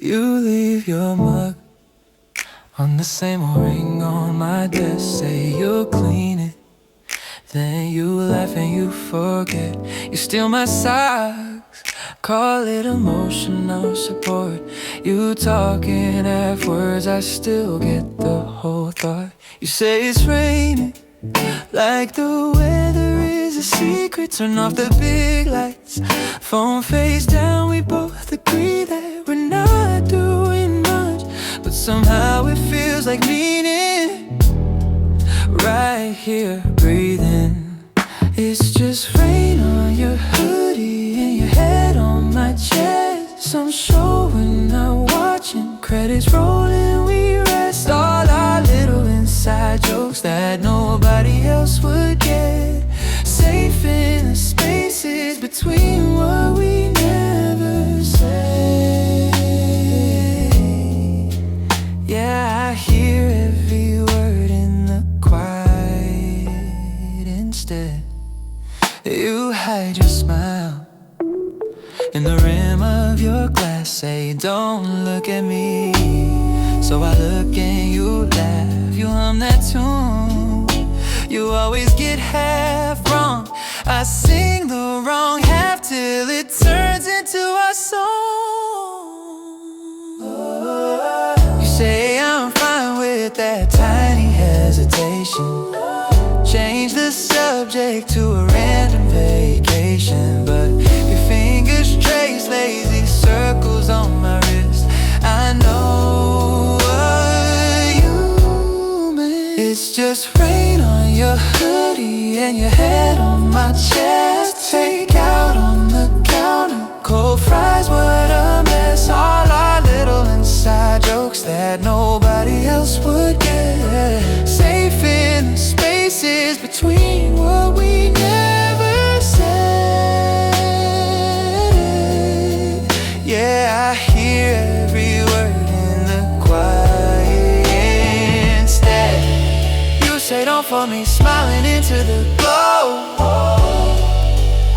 You leave your mug on the same old ring on my desk. Say you'll clean it, then you laugh and you forget. You steal my socks, call it emotional support. You talking half words, I still get the whole thought. You say it's raining, like the weather is a secret. Turn off the big lights, phone face down. We both agree that we're not doing much, but somehow it feels like meaning. Right here, breathing. It's just rain on your hoodie and your head on my chest. Some show we're not watching, credits rolling, we rest. All our little inside jokes that nobody else would get. Safe in the spaces between what we never say. Yeah, I hear every word in the quiet instead. You hide your smile in the rim of your glass. Say, don't look at me. So I look and you laugh. You hum that tune. You always get half wrong. I sing the wrong half till it turns into a song. You say I'm fine with that tiny hesitation. Change the subject to a random vacation, but your fingers trace lazy circles on my wrist. I know what you meant. It's just rain on your hoodie and your head on my chest. Take out on the counter, cold fries, what a mess. All our little inside jokes that nobody else would get. Safe in the spaces between what we never said. Yeah, I hear every word in the quiet instead. You say don't for me, smiling into the glow.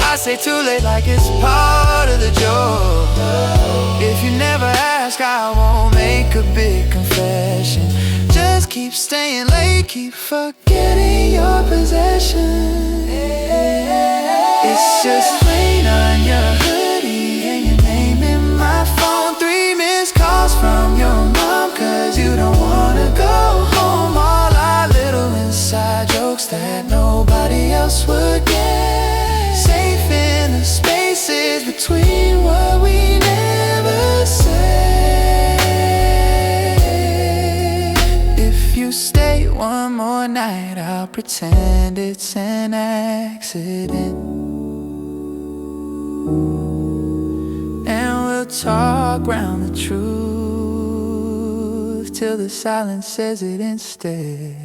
I say too late like it's part of the joke. If you never ask, I won't make a big confession. Just keep staying late, keep forgetting your possession. It's just rain on your hoodie and your name in my phone. 3 missed calls from your mom, cause you don't wanna go home. All our little inside jokes that nobody else would get. Safe in the spaces between what we never said. If you stay one more night, I'll pretend it's an accident. And we'll talk round the truth till the silence says it instead.